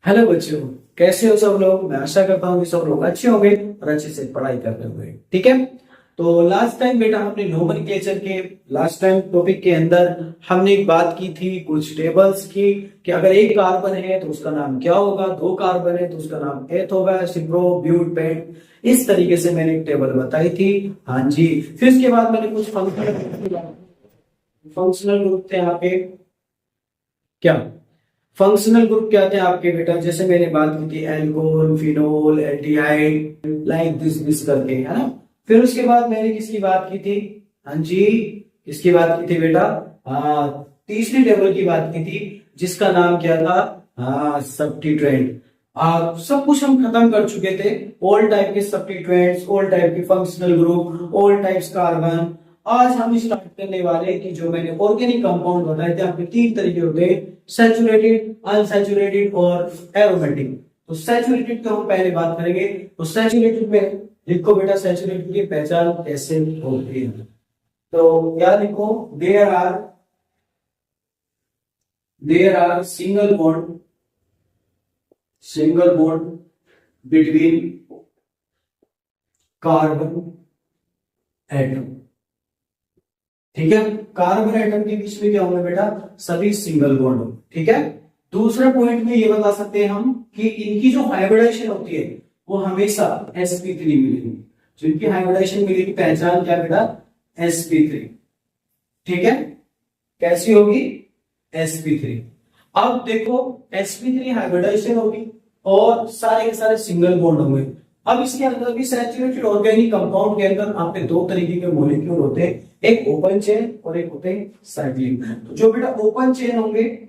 Hello बच्चों, कैसे हो सब लोग। मैं आशा करता हूँ कि सब लोग अच्छे होंगे और अच्छे से पढ़ाई कर रहे होंगे। ठीक है। तो लास्ट टाइम बेटा हमने नोमेनक्लेचर के लास्ट टाइम टॉपिक के अंदर हमने एक बात की थी कुछ टेबल्स की कि अगर एक कार्बन है तो उसका नाम क्या होगा, दो कार्बन है तो उसका नाम एथ होगा, सिप्रो ब्यूट पेंट। इस तरीके से मैंने एक टेबल बताई थी। हाँ जी। फिर उसके बाद मैंने कुछ फंक्शनल ग्रुप थे यहाँ पे। क्या फंक्शनल ग्रुप क्या थे आपके बेटा, जैसे मैंने बात की थी alcohol, phenol, aldehyde, like this करके, है ना। फिर उसके बाद मैंने किसकी बात की थी। हाँ जी, किसकी बात की थी बेटा। हाँ, तीसरी टेबल की बात की थी जिसका नाम क्या था। हाँ, सब्स्टिट्यूएंट। सब कुछ हम खत्म कर चुके थे। ऑल टाइप के सब्स्टिट्यूएंट्स, ऑल टाइप के functional group, all types carbon. आज हम स्टार्ट करने वाले कि जो मैंने ऑर्गेनिक कंपाउंड बताए थे आपके तीन तरीके होते हैं, सैचुरेटेड, अनसैचुरेटेड और एरोमेटिक। तो सैचुरेटेड का हम पहले बात करेंगे। तो सैचुरेटेड में लिखो बेटा, सैचुरेटेड की पहचान कैसे होती है। तो क्या लिखो, there are single bond between carbon atom. ठीक है, कार्बन एटम के बीच में क्या होंगे बेटा, सभी सिंगल बॉन्ड हो। ठीक है। दूसरे पॉइंट में ये बता सकते हैं हम कि इनकी जो हाइब्रिडाइजेशन होती है वो हमेशा sp3 मिलेगी। जो इनकी हाइब्रिडाइजेशन मिलेगी पहचान क्या बेटा, sp3। ठीक है, कैसी होगी, sp3। अब देखो, sp3 हाइब्रिडाइजेशन होगी और सारे के सारे सिंगल बॉन्ड होंगे। अब इसके अंदर भी सैचुरेटेड ऑर्गेनिक कंपाउंड के अंदर आपके दो तरीके के मॉलिक्यूल होते हैं, एक ओपन चेन और एक होते हैं साइक्लिक। तो जो बेटा ओपन चेन होंगे,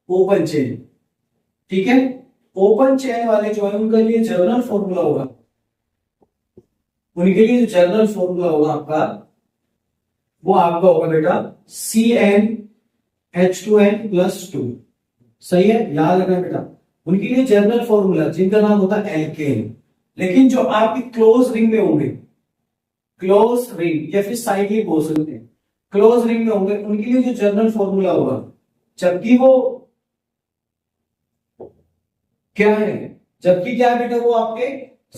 ओपन चेन, ठीक है, ओपन चेन वाले जो है उनके लिए जनरल फॉर्मूला होगा, उनके लिए जो जनरल फॉर्मूला होगा आपका, वो आपका होगा बेटा CnH2n+2। सही है, याद रखना बेटा। उनके लिए जनरल फॉर्मूला जिनका नाम होता है एल्केन। लेकिन जो आपकी क्लोज रिंग में होंगे, क्लोज रिंग या फिर साइक्लिक बोल सकते हैं, क्लोज रिंग में होंगे, उनके लिए जो जनरल फॉर्मूला होगा, जबकि वो क्या है, जबकि क्या है बेटा, वो आपके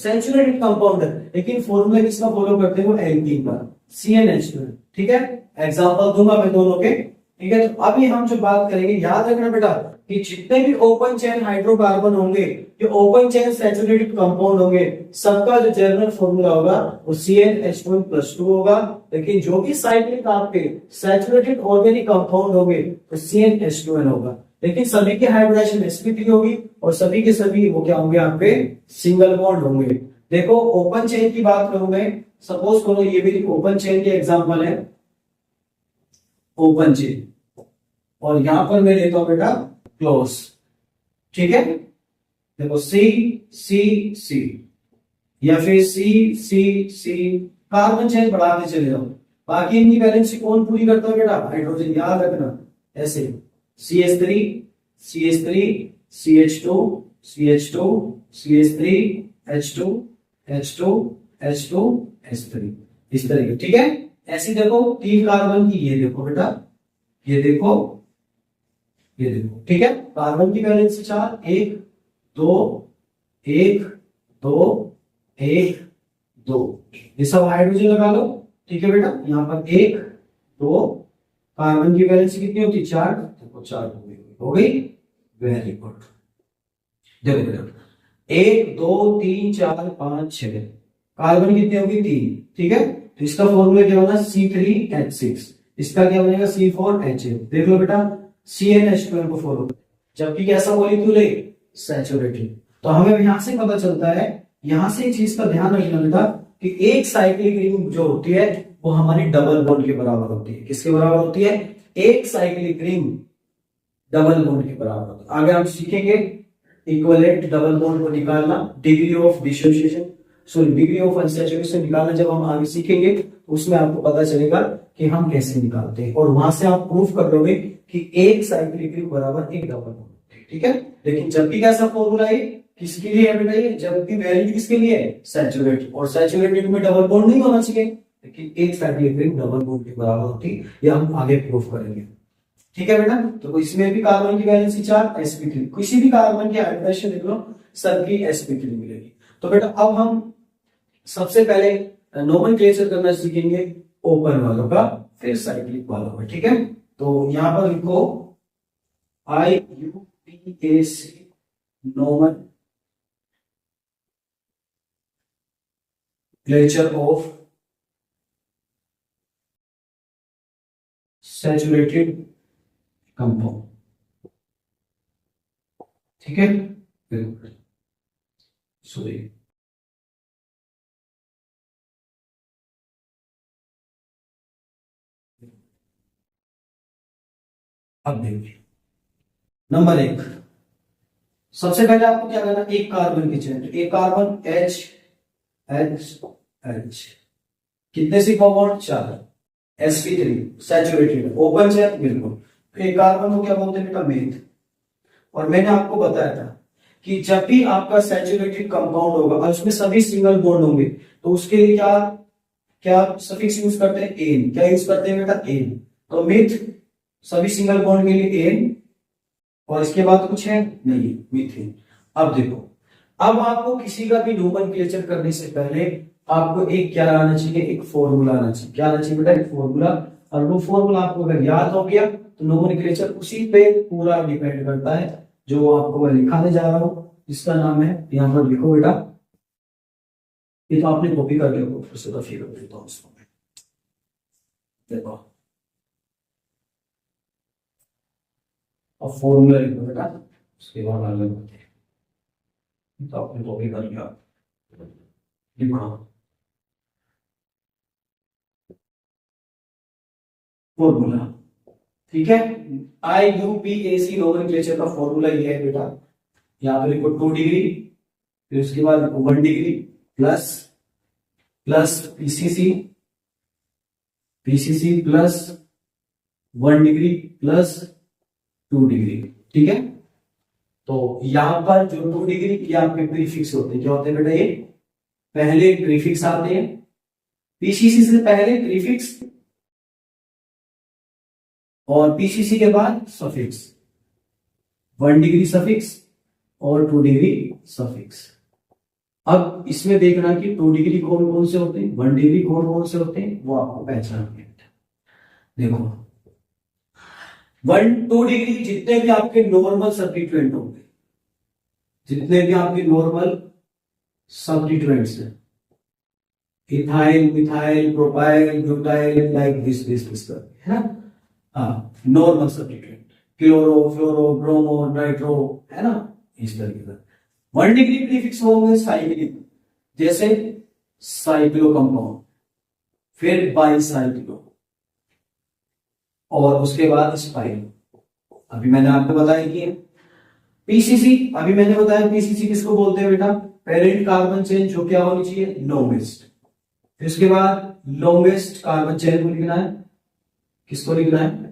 सैचुरेटेड कंपाउंड है, लेकिन फॉर्मूला किसका फॉलो करते हैं, वो एल्कीन का, CnH2। ठीक है, एग्जांपल दूंगा मैं दोनों के। ठीक है, तो अभी हम जो बात करेंगे, याद रखना बेटा कि जितने भी ओपन चेन हाइड्रोकार्बन होंगे, जो ओपन चेन सैचुरेटेड कंपाउंड होंगे, सबका जो जनरल फॉर्मूला होगा वो CnH2n+2 होगा। लेकिन जो भी साइक्लिक आपके सैचुरेटेड ऑर्गेनिक कंपाउंड होंगे तो CnH2n होगा। लेकिन सभी की हाइब्रिडाइजेशन sp3 होगी और सभी के सभी वो क्या होंगे, आपके सिंगल बॉन्ड होंगे। देखो ओपन चेन की बात करूं मैं, सपोज करो ये भी ओपन चेन के एग्जांपल है, ओपन चेन, और यहां पर मैं लेता हूं बेटा क्लोज। ठीक है, देखो सी सी सी या फिर सी सी सी, कार्बन चेन बढ़ाते चले जाओ। बाकी इनकी वैलेंसी कौन पूरी करता है बेटा, हाइड्रोजन, याद रखना। ऐसे CH3 CH3 CH2 CH2 CH3 H2 H2 H2 H3, इस तरीके। ठीक है, ऐसे देखो तीन कार्बन की, ये देखो बेटा, ये देखो, ये देखो। ठीक है, कार्बन की वैलेंसी 4, 1 2 1 2 1 2, ये सब हाइड्रोजन लगा लो। ठीक है बेटा, यहाँ पर 1 2, कार्बन की वैलेंसी कितनी होती है, 4, देखो 4 हो गई। Very good. देखो बेटा 1 2 3 4 5 6, कार्बन कितनी होगी, 3। ठीक है, तो इसका फॉर्मूला क्या होगा, C3H6, इसका क्या बनेगा, C4H8। देख लो बेटा, CnH2n को फॉलो, जबकि कैसा मॉलिक्यूल है, सैचुरेटेड। तो हमें यहां से पता चलता है, यहां से एक चीज का ध्यान रखना बेटा कि एक साइक्लिक रिंग जो होती है वो हमारी डबल बॉन्ड के बराबर होती है। किसके बराबर होती है, एक साइक्लिक रिंग डबल बॉन्ड के बराबर होती है। आगे हम सीखेंगे इक्विवेलेंट डबल बॉन्ड को निकालना, degree of dissociation, sorry degree of unsaturation निकालना। जब हम आगे सीखेंगे उसमें आपको पता चलेगा कि हम कैसे निकालते हैं, और वहां से आप प्रूफ कर लोगे कि एक साइक्लिक रिंग बराबर एक डबल बॉन्ड। ठीक है, लेकिन जबकि कैसा फॉर्मूला है, किसके लिए है बेटा, ये जबकि वैल्यू किसके लिए है, सैचुरेटेड, और सैचुरेटेड में डबल बॉन्ड नहीं होना चाहिए, लेकिन एक साइक्लिक रिंग डबल बॉन्ड के बराबर होती है, ये हम आगे प्रूफ करेंगे। ठीक है बेटा। तो इसमें भी कार्बन की वैलेंसी 4, sp3, किसी भी कार्बन की हाइब्रिडेशन देख लो सबकी sp3 मिलेगी। तो बेटा अब हम सबसे पहले नोमेनक्लेचर करना सीखेंगे ओपन वालों का, फिर साइक्लिक वालों का, ठीक है। तो यहां पर लिखो IUPAC nomenclature of saturated compound, ठीक है। सॉरी, अब देखिए नंबर 1, सबसे पहले आपको क्या करना, एक कार्बन की चेन, एक कार्बन H H H, कितने C bond 4, sp3 saturated open chain बिल्कुल। एक कार्बन को क्या बोलते हैं बेटा, मेथ। और मैंने आपको बताया था कि जब भी आपका सैचुरेटेड कंपाउंड होगा और उसमें सभी सिंगल बॉन्ड होंगे तो उसके लिए क्या क्या सफिक्स यूज करते हैं, एन। क्या यूज करते हैं बेटा, एन। तो मिथ सभी सिंगल बॉन्ड के लिए एन, और इसके बाद कुछ है नहीं, मीथेन। अब देखो, अब आपको किसी का भी नोमेनक्लेचर करने से पहले आपको एक क्या आना चाहिए, एक फॉर्मूला आना चाहिए। क्या आना चाहिए बेटा, एक फॉर्मूला। और वो फॉर्मूला आपको अगर याद हो गया तो नोमेनक्लेचर उसी पे पूरा डिपेंड करता है, जो आपको मैं लिखाने जा रहा हूं, जिसका नाम है, यहां पर लिखो बेटा, ये तो आपने कॉपी कर लिया, फिर से तो फिर देता हूं उसको। देखो अब फॉर्मूला लिखो बेटा, उसके बाद आगे बढ़ते हैं। तो आपने कॉपी कर लिया, लिखो फॉर्मूला, ठीक है। IUPAC नोमेनक्लेचर का फॉर्मूला ये है बेटा, यहां पे लिखो 2 डिग्री, फिर उसके बाद 1 degree plus plus PCC plus 1 degree plus 2 degree, ठीक है। तो यहां पर जो 2 डिग्री ये आपके प्रीफिक्स होते हैं, क्या होते हैं बेटा, ये पहले प्रीफिक्स आते हैं, पीसीसी से पहले प्रीफिक्स और पीसीसी के बाद सफिक्स, 1 डिग्री सफिक्स और 2 डिग्री सफिक्स। अब इसमें देखना कि 2 डिग्री कौन कौन से होते हैं, 1 डिग्री कौन कौन से होते हैं, वो आपको पहचानना है। देखो 2 डिग्री जितने भी आपके नॉर्मल सब्स्टिट्यूएंट होंगे, जितने भी आपके नॉर्मल सब्स्टिट्यूएंट्स हैं, ethyl, methyl, propyl, butyl, like this है ना, हाँ, नॉर्मल सब्स्टिट्यूएंट, क्लोरो, फ्लोरो, ब्रोमो, नाइट्रो, है ना, इस तरीके का। 1 डिग्री प्रीफिक्स होंगे साइक्लिक, जैसे साइक्लो कंपाउंड, फिर बाईसाइक्लो, और उसके बाद स्पाइरो। अभी मैंने आपको बताया कि पीसीसी, अभी मैंने बताया पीसीसी किसको बोलते हैं बेटा, पेरेंट कार्बन चेन जो क्या होनी चाहिए, लॉन्गेस्ट। फिर उसके बाद लॉन्गेस्ट कार्बन चेन को लिखना है, किसको लिखना है,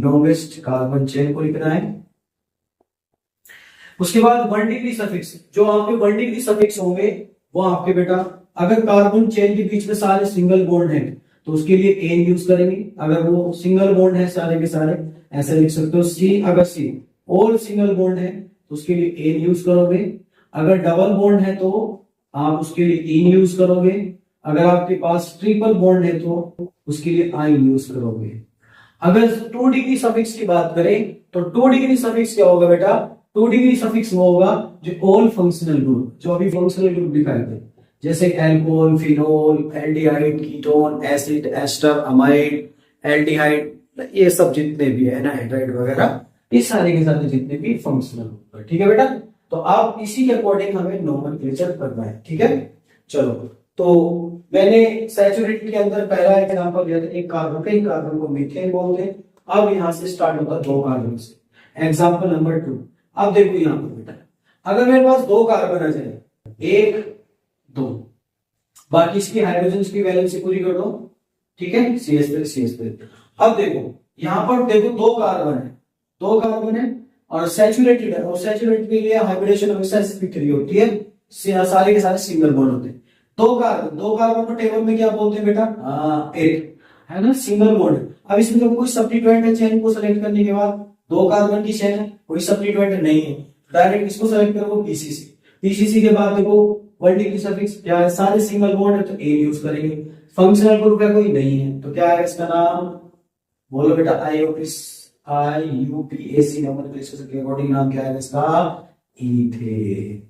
लॉन्गेस्ट कार्बन चेन को लिखना है। उसके बाद 1 डिग्री सफिक्स, जो आपके 1 डिग्री सफिक्स होंगे वो आपके बेटा, अगर कार्बन चेन के बीच में सारे सिंगल बॉन्ड हैं तो उसके लिए एन यूज करेंगे। अगर वो सिंगल बॉन्ड है सारे के सारे, ऐसे लिख सकते हो सी, अगर सी ऑल सिंगल बॉन्ड है तो उसके लिए एन यूज करोगे। अगर डबल बॉन्ड है तो आप उसके लिए इन यूज करोगे। अगर आपके पास ट्रिपल बॉन्ड है तो उसके लिए आइन यूज करोगे। अगर 2 डिग्री सफिक्स की बात करें तो 2 डिग्री सफिक्स क्या होगा बेटा, 2 डिग्री सफिक्स वो होगा जो ऑल फंक्शनल ग्रुप, जो अभी फंक्शनल ग्रुप दिखाए थे, जैसे alcohol, phenol, aldehyde, ketone, acid, ester, amide, aldehyde, ये सब जितने भी है ना, हाइड्राइड वगैरह, ये सारे के सारे जितने भी फंक्शनल ग्रुप है, ठीक है बेटा। तो आप इसी के अकॉर्डिंग हमें नोमेनक्लेचर करना है, ठीक है। चलो, तो मैंने सैचुरेटेड के अंदर पहला एग्जांपल दिया था, एक कार्बन को मीथेन बोलते हैं। अब यहां से स्टार्ट होता है 2 कार्बन से। एग्जांपल नंबर 2, अब देखो यहां पर बेटा, अगर मेरे पास 2 कार्बन आ जाए, 1 2, बाकी इसकी हाइड्रोजन की वैलेंसी पूरी कर दो, ठीक है, CH3। अब देखो यहां पर देखो 2 कार्बन है, 2 कार्बन है और सैचुरेटेड है, और सैचुरेटेड के लिए हाइब्रिडेशन हमेशा sp3 होती है, सारे के सारे सिंगल बॉन्ड होते हैं। 2 कार्बन को टेबल में क्या बोलते हैं बेटा, 8। है ना, सिंगल बॉन्ड। अब इसमें देखो कोई सब्स्टिट्यूएंट है चेन को सेलेक्ट करने के बाद, 2 कार्बन की चेन है, कोई सब्स्टिट्यूएंट नहीं है, डायरेक्ट इसको सेलेक्ट करो पीसीसी। पीसीसी के बाद देखो 1 डिग्री सफिक्स क्या है, सारे सिंगल बॉन्ड है तो ए यूज करेंगे। फंक्शनल ग्रुप है कोई नहीं है तो क्या है इसका नाम, बोलो बेटा IUPAC नोमेनक्लेचर के अकॉर्डिंग नाम क्या है इसका, इथेन।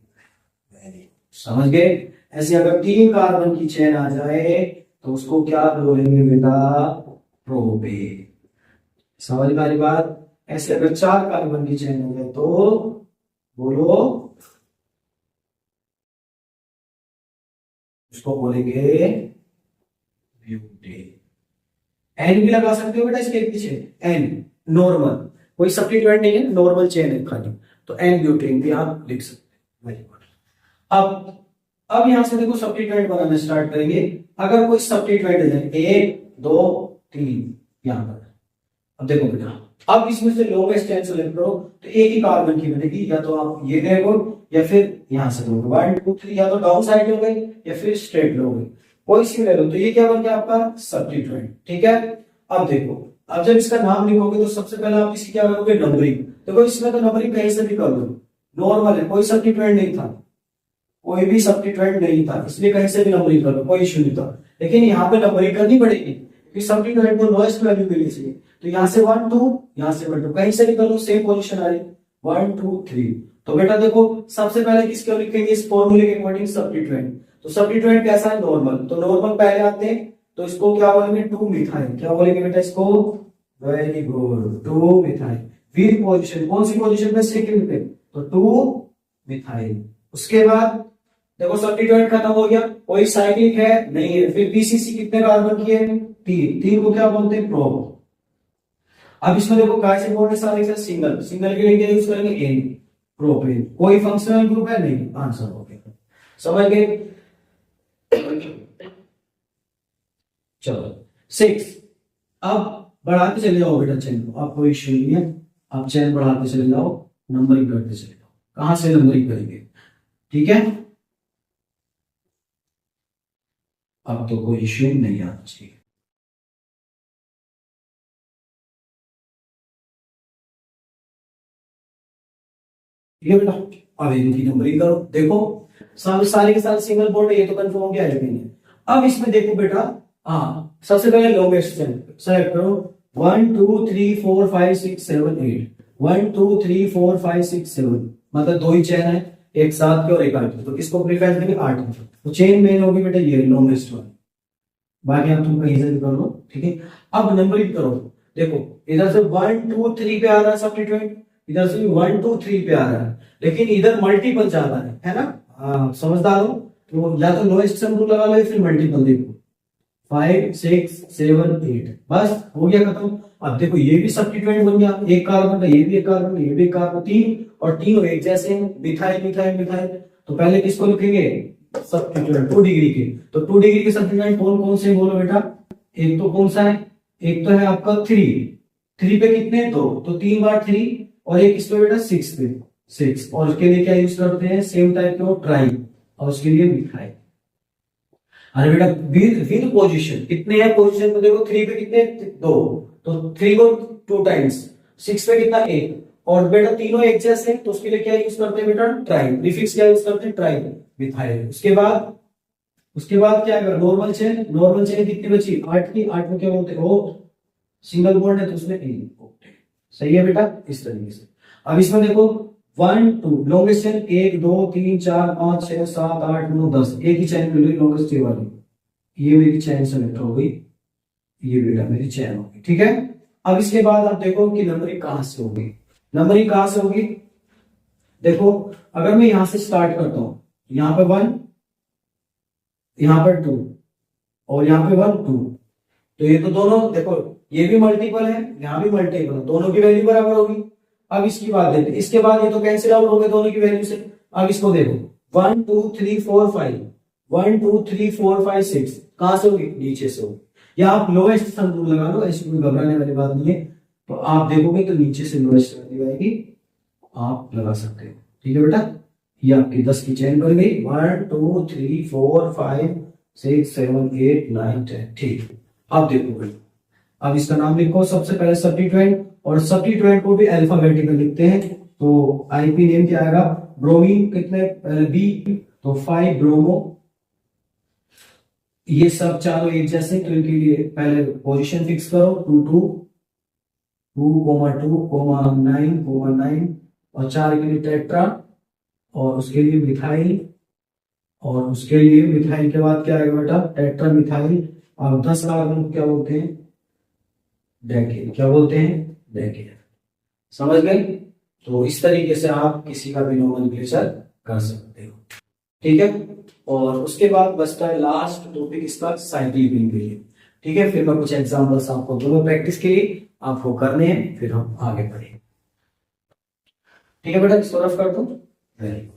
समझ गए। ऐसे अगर 3 कार्बन की चेन आ जाए तो उसको क्या बोलेंगे बेटा, प्रोपेन। समझ में आ रही बात। ऐसे अगर 4 कार्बन की चेन हो जाए तो बोलो, उसको बोलेंगे ब्यूटेन। एन भी लगा सकते हो बेटा इसके पीछे, एन नॉर्मल, कोई सब्स्टिट्यूएंट नहीं है, नॉर्मल चेन है खाली, तो एन ब्यूटेन भी आप लिख सकते हैं। अब यहां से देखो सब्स्टिट्यूएंट बनाना स्टार्ट करेंगे। अगर कोई सब्स्टिट्यूएंट है 1 2 3 यहां पर, अब देखो बेटा, अब इसमें से लोवेस्ट चेन सेलेक्ट करो तो एक ही कार्बन की बनेगी, या तो आप ये देखो या फिर यहां से दोगे 1 2 3, या तो डाउन साइड लोगे या फिर स्ट्रेट लोगे, कोई सी ले लो। तो ये क्या बन गया आपका सब्स्टिट्यूएंट, ठीक है। अब देखो, अब जब इसका नाम लिखोगे तो सबसे पहले आप इसकी क्या करोगे, नंबरिंग। देखो इसमें तो नंबरिंग कहीं से भी कर लो, नॉर्मल है, कोई सब्स्टिट्यूएंट नहीं था, कोई भी सब्स्टिट्यूएंट नहीं था, इसलिए कहीं से भी नंबरिंग कर लो, कोई इश्यू नहीं था। लेकिन यहाँ पे नंबरिंग करनी पड़ेगी क्योंकि सब्स्टिट्यूएंट को लोएस्ट वैल्यू मिलनी चाहिए। तो यहाँ से 1 2, यहाँ से 1 2, कहीं से भी कर लो, सेम पोजीशन आ रही 1 2 3। तो बेटा देखो सबसे पहले किसको लिखेंगे, इस फॉर्मूले के अकॉर्डिंग सब्स्टिट्यूएंट। तो सब्स्टिट्यूएंट कैसा है, नॉर्मल, तो नॉर्मल पहले आते हैं तो इसको क्या बोलेंगे, 2 मिथाइल। क्या बोलेंगे बेटा इसको, वेरी गुड, 2 मिथाइल। फिर पोजीशन, कौन सी पोजीशन पे, सेकंड पे, तो 2 मिथाइल। उसके बाद देखो सब्स्टिट्यूएंट खत्म हो गया, कोई साइक्लिक है नहीं है, फिर बीसीसी कितने कार्बन की है, 3 को क्या बोलते हैं, प्रो। अब इसमें देखो कार्बन बॉन्ड है सारे के सिंगल, सिंगल के लिए क्या यूज करेंगे, एन, प्रोपेन। कोई फंक्शनल ग्रुप है नहीं, आंसर हो गया। समझ गए। चलो 6। अब बढ़ाते चले जाओ बेटा चेन को, आप कोई इश्यू नहीं है, आप चेन बढ़ाते चले जाओ, नंबरिंग करते चले जाओ। कहां से नंबरिंग करेंगे, ठीक है। अब तो कोई इश्यू नहीं आना चाहिए। ठीक है बेटा, अब इनकी नंबरिंग करो। देखो सारे के सारे सिंगल बॉन्ड है, ये तो कंफर्म हो गया है। अब इसमें देखो बेटा, हाँ सबसे पहले लॉन्गेस्ट चेन सेलेक्ट करो, 1 2 3 4 5 6 7 8, 1 2 3 4 5 6 7, मतलब 2 ही चेन है, एक 7 के और एक 8 के, तो किसको प्रीफरेंस देंगे, 8। तो चेन मेन होगी बेटा ये लॉन्गेस्ट वाली, बाकी आप तुम कहीं से भी कर लो, ठीक है। अब नंबरिंग करो, देखो इधर से 1 2 3 पे आ रहा है सब्स्टिट्यूएंट, इधर से 1 2 3 पे आ रहा है, लेकिन इधर मल्टीपल ज्यादा है ना, समझदार हो तो या तो लोएस्ट सम रूल लगा लो या फिर मल्टीपल देखो, 5 6 7 8, बस हो गया खत्म। अब देखो ये भी सब्स्टिट्यूएंट बन गया, एक कार्बन का, ये भी एक कार्बन, ये भी एक कार्बन, 3 और तीनों एक जैसे हैं, मिथाइल मिथाइल मिथाइल। तो पहले किसको लिखेंगे, सब्स्टिट्यूएंट 2 डिग्री के। तो 2 डिग्री के सब्स्टिट्यूएंट कौन कौन से बोलो बेटा, एक तो कौन सा है, एक तो है आपका 3 पे कितने, 2, तो 3 बार 3, और एक इस पे बेटा 6 पे 6, और उसके लिए क्या यूज करते हैं, सेम टाइप के ट्राई, और उसके लिए मिथाइल। अरे बेटा विद पोजीशन कितने हैं, पोजीशन में देखो 3 पे कितने, 2, तो 3 को 2 टाइम्स, 6 पे कितना, 1, और बेटा तीनों एक जैसे हैं तो उसके लिए क्या यूज करते हैं बेटा, ट्राई, प्रीफिक्स क्या यूज करते हैं, ट्राई मिथाइल। उसके बाद क्या है, नॉर्मल चेन कितनी बची, 8 की, 8 में क्या बोलते हैं, ओ सिंगल बॉन्ड है तो उसमें एन, सही है बेटा, इस तरीके से। अब इसमें देखो 1 2 लॉन्गेस्ट चेन 1 2 3 4 5 6 7 8 9 10, एक ही चेन मिल रही लॉन्गेस्ट चेन वाली, ये मेरी चेन सेलेक्ट हो गई, ये बेटा मेरी चेन होगी, ठीक है। अब इसके बाद आप देखो कि नंबरिंग कहां से होगी, नंबरिंग कहां से होगी, देखो अगर मैं यहां से स्टार्ट करता हूं, यहां पे 1, यहां पर 2, और यहां पे 1 2, तो ये तो दोनों देखो ये भी मल्टीपल है, यहां भी मल्टीपल है, दोनों की वैल्यू बराबर होगी। अब इसकी बात देखते, इसके बाद ये तो कैंसिल आउट हो गए दोनों की वैल्यू से। अब इसको देखो 1 2 3 4 5, 1 2 3 4 5 6, कहां से होगी, नीचे से होगी, या आप लोएस्ट सम रूल लगा लो, ऐसी कोई घबराने वाली बात नहीं है। तो आप देखोगे तो नीचे से लोएस्ट वैल्यू आएगी, आप लगा सकते हो, ठीक है बेटा। ये आपकी 10 की चेन बन गई, 1 2 3 4 5 6 7 8 9 10, ठीक। अब देखो अब इसका नाम लिखो सबसे पहले सब्स्टिट्यूएंट, और सब्स्टिट्यूएंट को भी अल्फाबेटिकल लिखते हैं। तो आईपी नेम क्या आएगा, ब्रोमीन कितने बी, तो 5 ब्रोमो। ये सब चारों एक जैसे, तो इनके लिए पहले पोजीशन फिक्स करो, 2 2 2,2,9,9 और 4 के लिए टेट्रा, और उसके लिए मिथाइल, और उसके लिए मिथाइल के बाद क्या आएगा बेटा, टेट्रा मिथाइल। और 10 कार्बन को क्या बोलते हैं, डेकेड। क्या बोलते हैं, डेकेड। समझ गए। तो इस तरीके से आप किसी का भी नोमेनक्लेचर कर सकते हो, ठीक है। और उसके बाद बचता है लास्ट टॉपिक इसका, साइक्लिक रिंग के लिए, ठीक है। फिर मैं कुछ एग्जांपल्स आपको दूंगा प्रैक्टिस के लिए, आपको करने हैं, फिर हम आगे बढ़ेंगे, ठीक है बेटा। इसको रफ कर दो, वेरी गुड।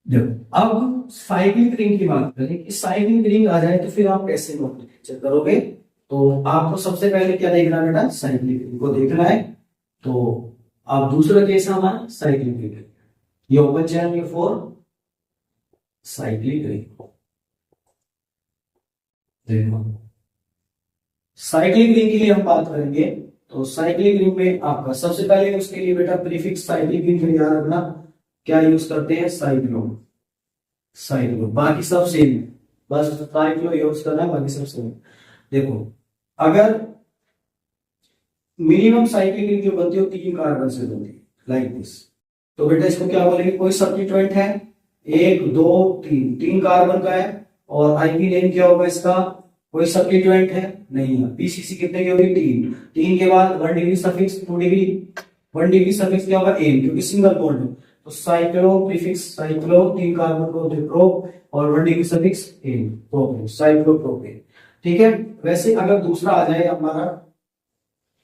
देखो अब साइक्लिक रिंग की बात करें कि साइक्लिक रिंग आ जाए तो फिर आप कैसे नोमेनक्लेचर करोगे। तो आपको सबसे पहले क्या देखना है बेटा, साइक्लिक रिंग को देखना है। तो आप दूसरा केस हमारा साइक्लिक रिंग, ये ओपन चैन, ये 4 साइक्लिक रिंग। देखो साइक्लिक रिंग के लिए हम बात करेंगे, तो साइक्लिक रिंग में आपका सबसे पहले उसके लिए बेटा प्रीफिक्स साइक्लिक रिंग में याद रखना, क्या यूज करते हैं, साइक्लो। साइक्लो, बाकी सब सेम, बस साइक्लो यूज करना है, बाकी सब सेम। देखो अगर मिनिमम साइक्लिक रिंग जो बनती है 3 कार्बन से बनती है, लाइक दिस, तो बेटा इसको क्या बोलेंगे, कोई सब्स्टिट्यूएंट है, 1 2 3 कार्बन का है, और आईपी नेम क्या होगा इसका, कोई सब्स्टिट्यूएंट है नहीं है। पीसीसी कितने की होगी, 3 के बाद 1 degree suffix, 2 degree, 1 degree suffix क्या होगा, एन, क्योंकि सिंगल बॉन्ड है। तो साइक्लो प्रीफिक्स साइक्लो, 3 कार्बन को प्रो, और 1 degree suffix ane, propane, cyclopropane, ठीक है। वैसे अगर दूसरा आ जाए हमारा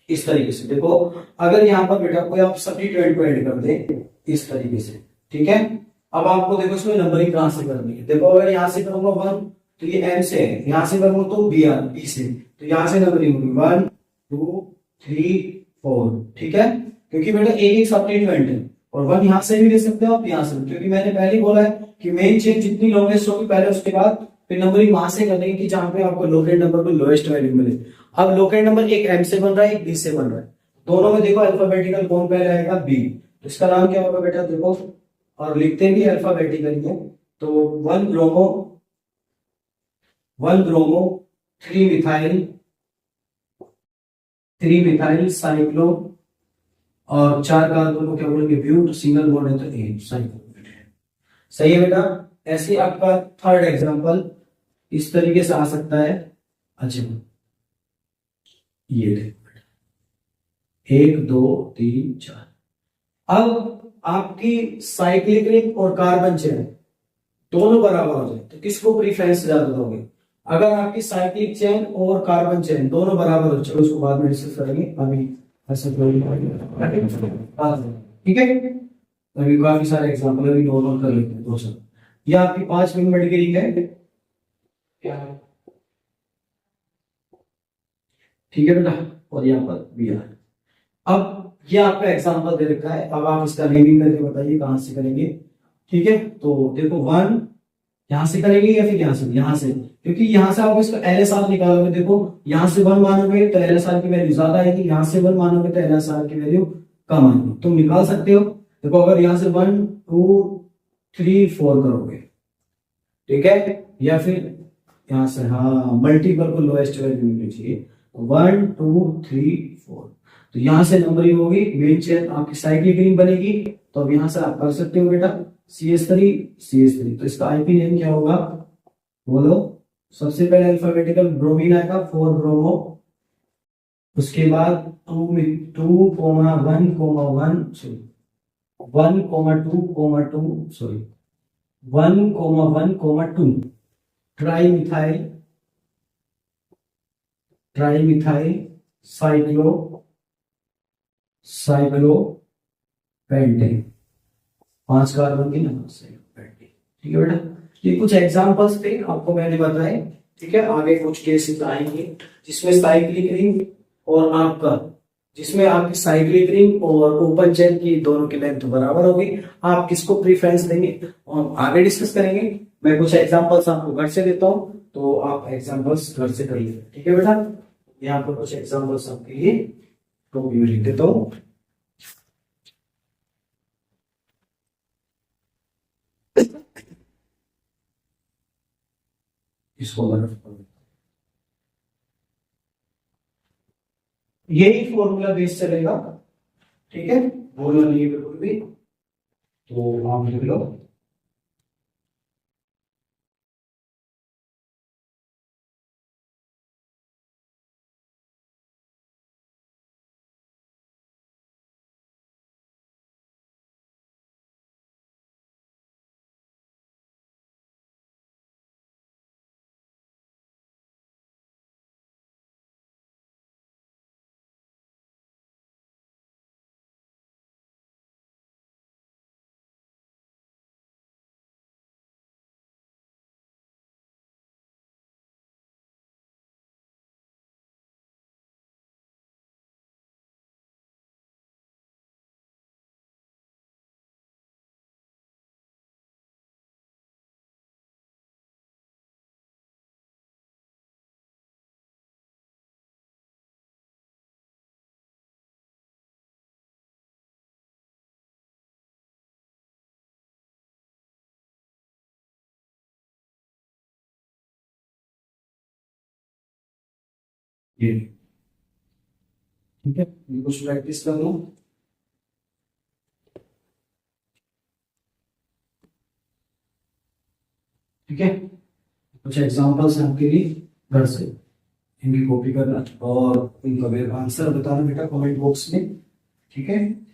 इस तरीके से, देखो अगर यहाँ पर बेटा कोई आप सब्स्टिट्यूएंट को ऐड कर दे इस तरीके से, ठीक है। अब आपको देखो इसमें नंबरिंग कहां से करनी है। देखो अगर यहाँ से करूंगा 1 तो ये एम से है, यहाँ से करूंगा तो बी आर बी से, तो यहाँ से नंबरिंग होगी 1 2 3 4, ठीक है। क्योंकि बेटा एक सब्स्टिट्यूएंट है, और 1 यहाँ से भी ले सकते हो आप, यहाँ से, क्योंकि मैंने पहले ही बोला है कि मेन चेन जितनी लॉन्गेस्ट होगी पहले, उसके बाद फिर नंबरिंग वहां से करनी है कि जहां पे आपको लोकेट नंबर को लोएस्ट वैल्यू मिले। अब लोकेट नंबर एक एम से बन रहा है, एक बी से बन रहा है, दोनों में देखो अल्फाबेटिकल कौन पहले आएगा, बी। तो इसका नाम क्या होगा बेटा, देखो, और लिखते भी अल्फाबेटिकली है। तो 1 ब्रोमो 3 मिथाइल साइक्लो, और 4 कार्बन को क्या बोलेंगे, ब्यूट, सिंगल बॉन्ड है तो एन, साइक्लो। सही है बेटा। ऐसे आपका थर्ड एग्जांपल इस तरीके से आ सकता है। अच्छा ये 1 2 3 4। अब आपकी साइक्लिक रिंग और कार्बन चेन दोनों बराबर हो जाए तो किसको प्रीफरेंस ज्यादा दोगे। अगर आपकी साइक्लिक चेन और कार्बन चेन दोनों बराबर हो, चलो उसको बाद में डिस्कस करेंगे, अभी ऐसा ठीक है। अभी काफी सारे एग्जांपल अभी नोट कर लेते हैं दोस्तों। यह आपकी 5 मिनट की रिंग है, क्या है, ठीक है बेटा, और यहाँ पर भी है। अब ये आपका एग्जांपल दे रखा है, अब आप इसका नेमिंग करके बताइए कहां से करेंगे, ठीक है। तो देखो 1 यहां से करेंगे या फिर यहां से, क्योंकि यहां से आप इसका एलएसआर निकालोगे। देखो यहां से 1 मानोगे तो एलएसआर की वैल्यू ज्यादा आएगी, यहां से 1 मानोगे तो एलएसआर की वैल्यू कम आएगी, तुम निकाल सकते हो। देखो अगर यहां से 1 2 3 4 करोगे, ठीक है, या फिर यहां से, हाँ, मल्टीपल को लोएस्ट वैल्यू मिलनी चाहिए, 1 2 3 4, तो यहां से नंबरिंग होगी, मेन चेन आपकी साइक्लिक रिंग बनेगी। तो अब यहां से आप कर सकते हो बेटा CH3 तो इसका आईपी नेम क्या होगा, बोलो। सबसे पहले अल्फाबेटिकल ब्रोमीन आएगा, 4 ब्रोमो, उसके बाद 2 2 1 1 sorry 1 2 sorry 1 1 2 trimethyl cyclopentane, 5 carbon की नंबर साइक्लोपेंटेन, ठीक है बेटा। ये कुछ एग्जांपल्स थे आपको मैंने बताए, ठीक है। आगे कुछ केसेस आएंगे जिसमें साइक्लिक रिंग और आपका, जिसमें आपकी साइक्लिक रिंग और ओपन चेन की दोनों की लेंथ बराबर होगी, आप किसको प्रीफरेंस देंगे और आगे डिस्कस करेंगे। मैं कुछ एग्जांपल्स आपको घर से देता हूं, तो आप एग्जाम्पल्स घर से करिए, ठीक है बेटा। यहाँ पर कुछ एग्जाम्पल्स आपके लिए तो मैं लिख देता हूँ। इसको यही फॉर्मूला बेस चलेगा, ठीक है, बोलना नहीं है बिल्कुल भी। तो आप लिख लो ये, ठीक है, ये कुछ प्रैक्टिस कर लो, ठीक है। कुछ एग्जांपल्स हैं आपके लिए घर से, इनकी कॉपी करना और इनका आंसर बताना बेटा कमेंट बॉक्स में, ठीक है।